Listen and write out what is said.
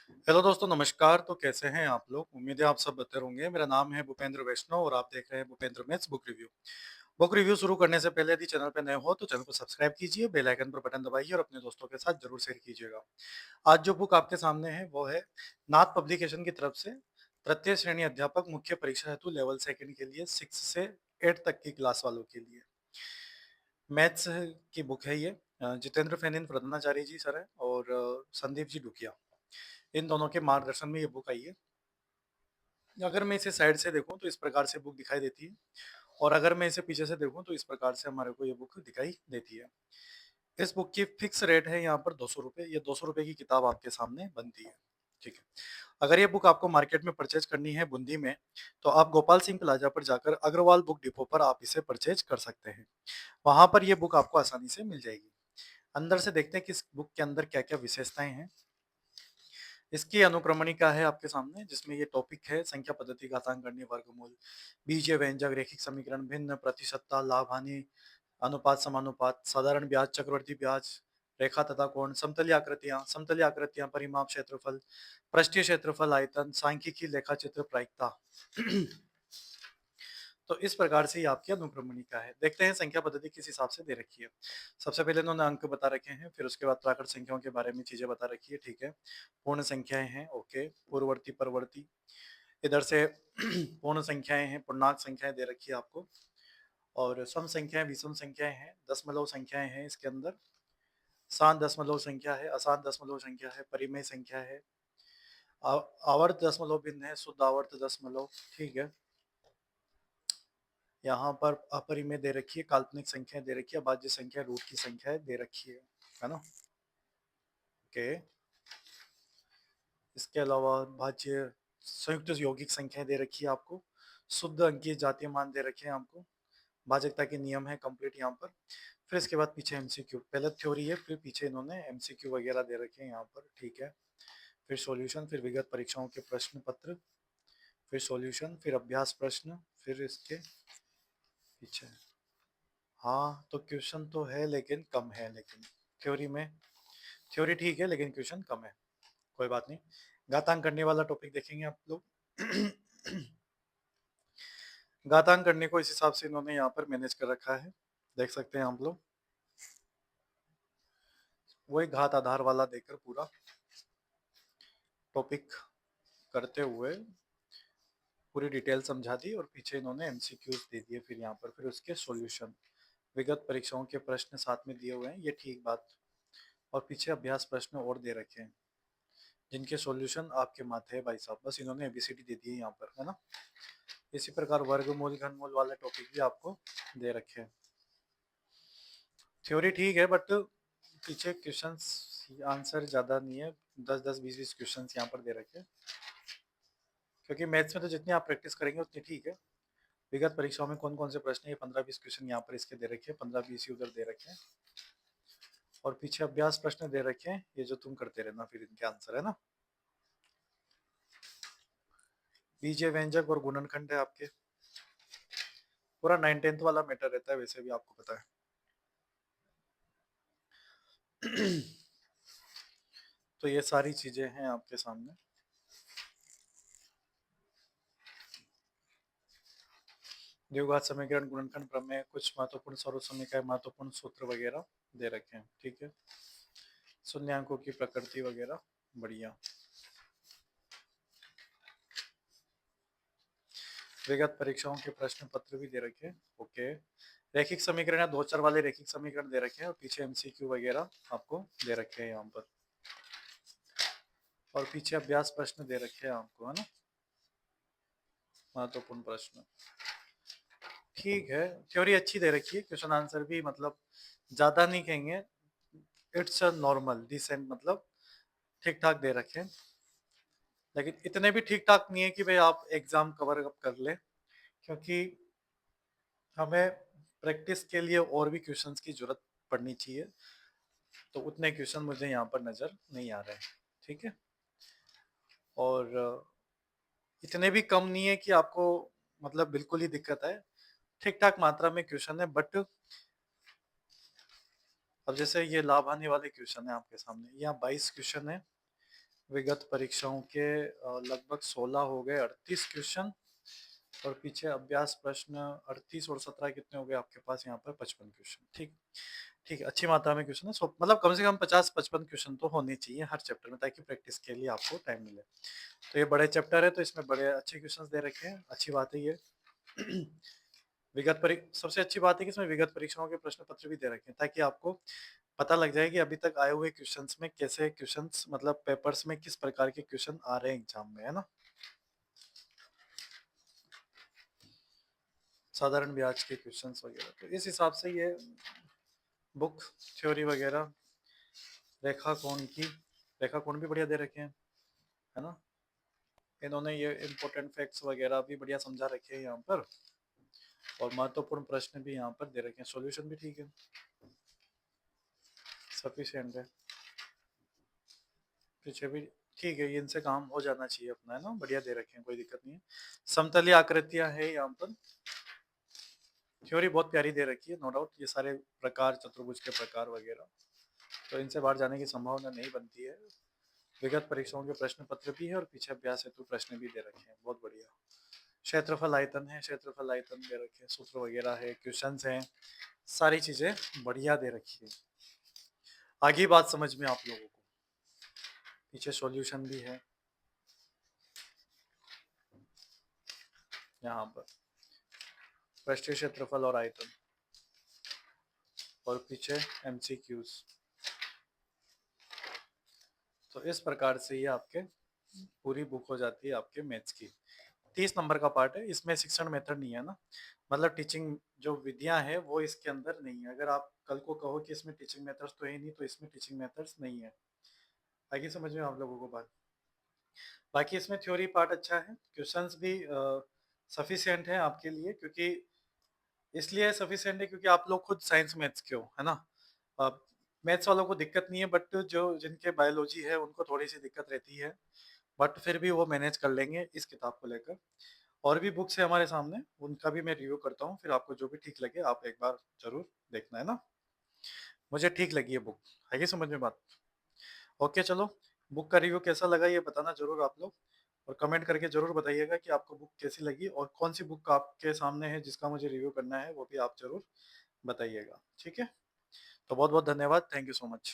Hello दोस्तों, नमस्कार। तो कैसे हैं आप लोग? उम्मीद है आप सब बेहतर होंगे। मेरा नाम है भूपेंद्र वैष्णव और आप देख रहे हैं Bhupendra maths book review. Book review शुरू करने से पहले यदि चैनल पर नए हो तो चैनल को सब्सक्राइब कीजिए, बेल आइकन पर बटन दबाइए और अपने दोस्तों के साथ जरूर शेयर कीजिएगा। आज जो बुक आपके सामने है वो है नाथ पब्लिकेशन की तरफ से तृतीय श्रेणी अध्यापक मुख्य परीक्षा हेतु लेवल सेकंड के लिए 6 से 8 तक की क्लास वालों के लिए मैथ्स की बुक है ये। जितेंद्र फेनिन प्रधानाचार्य जी सर है और संदीप जी डुकिया, इन दोनों के मार्गदर्शन में ये बुक आई है। अगर मैं इसे साइड से देखूं तो इस प्रकार से बुक दिखाई देती है और अगर मैं इसे पीछे से देखूं तो इस प्रकार से हमारे को ये बुक दिखाई देती है। इस बुक की फिक्स रेट है यहाँ पर 200 रुपये। ये 200 रुपये की किताब आपके सामने बनती है। ठीक है। अगर ये बुक आपको मार्केट में परचेज करनी है बूंदी में, तो आप गोपाल सिंह प्लाजा पर जाकर अग्रवाल बुक डिपो पर आप इसे परचेज कर सकते हैं। वहां पर ये बुक आपको आसानी से मिल जाएगी। अंदर से देखते हैं कि इस बुक के अंदर क्या क्या विशेषताएं हैं। इसकी अनुक्रमणिका है आपके सामने, जिसमें ये टॉपिक है संख्या पद्धति, घातांकगणित, वर्गमूल, बीजीय व्यंजक, रैखिक समीकरण, भिन्न प्रतिशतता, लाभ हानि अनुपात, समानुपात, साधारण ब्याज, चक्रवर्ती ब्याज, रेखा तथा कोण, समतलीय आकृतियां, परिमाप, क्षेत्रफल, पृष्ठीय क्षेत्रफल, आयतन, सांख्यिकी, लेखाचित्र, प्रायिकता। तो इस प्रकार से ये आपकी अनुक्रमणिका है। देखते हैं संख्या पद्धति किस हिसाब से दे रखी है। सबसे पहले इन्होंने अंक बता रखे हैं, फिर उसके बाद प्राकृत संख्याओं के बारे में चीजें बता रखी है। ठीक है। पूर्ण संख्याएं हैं, ओके। पूर्ववर्ती, परवर्ती, इधर से पूर्ण संख्याएं हैं, पूर्णांक संख्याएं दे रखी है आपको, और सम संख्याएं, विषम संख्याएं हैं, दशमलव संख्याएं हैं इसके अंदर, शांत दशमलव संख्या है, अशांत दशमलव संख्या है, परिमेय संख्या है, आवर्त दशमलव भिन्न है, शुद्ध आवर्त दशमलव। ठीक है। यहाँ पर अपरिमेय दे रखी है, काल्पनिक संख्या दे रखी है, भाज्य संख्या, रूट की संख्या दे रखी है ना। ओके। इसके अलावा भाज्य संयुक्त यौगिक संख्या दे रखी है आपको, शुद्ध अंकीय जातीय मान दे रखे हैं आपको, भाजकता के नियम है कंप्लीट यहाँ पर। फिर इसके बाद पीछे एमसीक्यू, पहले थ्योरी है, फिर पीछे इन्होंने एमसीक्यू वगैरह दे रखे हैं यहाँ पर। ठीक है। फिर सॉल्यूशन, फिर विगत परीक्षाओं के प्रश्न पत्र, फिर सॉल्यूशन, फिर अभ्यास प्रश्न, फिर इसके पीछे। हाँ, तो क्वेश्चन तो है लेकिन कम है, लेकिन थ्योरी में, थ्योरी ठीक है लेकिन क्वेश्चन कम है। कोई बात नहीं। घातांक करने वाला टॉपिक देखेंगे आप लोग। घातांक करने को इस हिसाब से इन्होंने यहाँ पर मैनेज कर रखा है, देख सकते हैं आप लोग। वही घात आधार वाला देकर पूरा टॉपिक करते हुए पूरी डिटेल समझा दी, और पीछे इन्होंने एमसीक्यूज दे दिए फिर यहाँ पर, फिर उसके सॉल्यूशन, विगत परीक्षाओं के प्रश्न साथ में दिए हुए हैं, ये ठीक बात। और पीछे अभ्यास प्रश्न और दे रखे हैं जिनके सॉल्यूशन आपके माथे है भाई साहब, बस इन्होंने एबीसीडी दे दी है यहाँ पर, है ना। इसी प्रकार वर्गमूल, घनमूल वाले टॉपिक भी आपको दे रखे हैं। थ्योरी ठीक है बट पीछे क्वेश्चंस आंसर ज्यादा नहीं है, 10 10 20 20 क्वेश्चंस यहाँ पर दे रखे हैं, क्योंकि मैथ्स में तो जितनी आप प्रैक्टिस करेंगे उतनी ठीक है। विगत परीक्षाओं में कौन कौन से प्रश्न है, ये 15 20 क्वेश्चन यहाँ पर इसके दे रखे हैं, 15 20 ही उधर दे रखे हैं, और पीछे अभ्यास प्रश्न दे रखे हैं, ये जो तुम करते रहना फिर इनके आंसर, है ना। बीजीय व्यंजक और गुणनखंड है आपके, पूरा 9 10th वाला मैटर रहता है, वैसे भी आपको पता है। तो ये सारी चीजें हैं आपके सामने। द्विघात समीकरण, गुणनखंड प्रमेय, कुछ महत्वपूर्ण स्वरूप समीकरण, महत्वपूर्ण सूत्र वगैरह दे रखे हैं। ठीक है। शून्यांकों की प्रकृति वगैरह, बढ़िया। विगत परीक्षाओं के प्रश्न पत्र भी दे रखे हैं, ओके। रैखिक समीकरण या दो चर वाले रैखिक समीकरण दे रखे हैं, और पीछे एमसीक्यू वगैरह आपको दे रखे हैं यहाँ पर, और पीछे अभ्यास प्रश्न दे रखे हैं आपको, है ना, महत्वपूर्ण प्रश्न। ठीक है। थ्योरी अच्छी दे रखी है, क्वेश्चन आंसर भी मतलब ज्यादा नहीं कहेंगे, इट्स अ नॉर्मल डिसेंट, मतलब ठीक ठाक दे रखे हैं, लेकिन इतने भी ठीक ठाक नहीं है कि भाई आप एग्जाम कवर अप कर ले, क्योंकि हमें प्रैक्टिस के लिए और भी क्वेश्चंस की जरूरत पड़नी चाहिए, तो उतने क्वेश्चन मुझे यहाँ पर नजर नहीं आ रहे हैं। ठीक है। और इतने भी कम नहीं है कि आपको मतलब बिल्कुल ही दिक्कत है, ठीक ठाक मात्रा में क्वेश्चन है, बट अब जैसे ये लाभ हानि वाले क्वेश्चन है आपके सामने, यहाँ 22 क्वेश्चन है, विगत परीक्षाओं के लगभग 16 हो गए, 38 क्वेश्चन और पीछे अभ्यास प्रश्न 38 और 17 कितने हो गए आपके पास यहाँ पर 55 क्वेश्चन। ठीक, ठीक है, अच्छी मात्रा में क्वेश्चन है। सो मतलब कम से कम 50-55 क्वेश्चन तो होने चाहिए हर चैप्टर में, ताकि प्रैक्टिस के लिए आपको टाइम मिले। तो ये बड़े चैप्टर है, तो इसमें बड़े अच्छे क्वेश्चंस दे रखे हैं, अच्छी बात है ये। सबसे अच्छी बात है कि इसमें विगत परीक्षाओं के प्रश्न पत्र भी दे रखे हैं, ताकि आपको पता लग जाए कि अभी तक आए हुए क्वेश्चंस में कैसे क्वेश्चंस, मतलब पेपर्स में किस प्रकार के क्वेश्चन आ रहे हैं एग्जाम में, है ना। साधारण ब्याज के क्वेश्चंस वगैरह, तो इस हिसाब से ये बुक थ्योरी वगैरह, रेखा कोण की, रेखा कोण भी बढ़िया दे रखे हैं, है ना। इन्होंने ये इम्पोर्टेंट फैक्ट्स वगैरह भी बढ़िया समझा रखे हैं यहाँ पर, और महत्वपूर्ण प्रश्न भी यहाँ पर दे रखे हैं, सॉल्यूशन भी ठीक है, सफिशिएंट है, पीछे भी ठीक है, ये इनसे काम हो जाना चाहिए अपना, है ना, बढ़िया दे रखे हैं, कोई दिक्कत नहीं है। समतलीय आकृतियां है यहाँ पर, थ्योरी बहुत प्यारी दे रखी है, नो डाउट। ये सारे प्रकार, चतुर्भुज के प्रकार वगैरह, तो इनसे बाहर जाने की संभावना नहीं बनती है। विगत परीक्षाओं के प्रश्न पत्र भी है और पीछे अभ्यास हेतु प्रश्न भी दे रखे हैं, बहुत बढ़िया। क्षेत्रफल आयतन है, क्षेत्रफल आयतन दे रखे हैं, सूत्र वगैरह है, क्वेश्चन हैं, सारी चीजें बढ़िया दे रखी है। आगे बात समझ में आप लोगों को, पीछे सॉल्यूशन भी है यहाँ पर, पृष्ठीय क्षेत्रफल और आयतन, और पीछे एमसीक्यूज। तो इस प्रकार से ये आपके पूरी बुक हो जाती है आपके मैथ्स की। 30 नंबर का पार्ट है, इसमें शिक्षण मेथड नहीं है ना, मतलब टीचिंग जो विधियां है वो इसके अंदर नहीं है। अगर आप कल को कहो कि इसमें टीचिंग मेथड्स तो है नहीं, तो इसमें टीचिंग मेथड्स नहीं है। आगे समझ में आप लोगों को बात। बाकी इसमें थ्योरी पार्ट अच्छा है, क्वेश्चंस भी सफिशिएंट है आपके लिए, क्योंकि इसलिए सफिशिएंट है क्योंकि आप लोग खुद साइंस मैथ्स के हो, है ना। मैथ्स वालों को दिक्कत नहीं है, बट जो जिनके बायोलॉजी है उनको थोड़ी सी दिक्कत रहती है, बट फिर भी वो मैनेज कर लेंगे इस किताब को लेकर। और भी बुक्स है हमारे सामने, उनका भी मैं रिव्यू करता हूँ, फिर आपको जो भी ठीक लगे आप एक बार जरूर देखना, है ना। मुझे ठीक लगी है बुक, है कि समझ में बात। ओके चलो, बुक का रिव्यू कैसा लगा ये बताना जरूर आप लोग, और कमेंट करके जरूर बताइएगा कि आपको बुक कैसी लगी, और कौन सी बुक आपके सामने है जिसका मुझे रिव्यू करना है, वो भी आप जरूर बताइएगा, ठीक है। तो बहुत बहुत धन्यवाद, थैंक यू सो मच।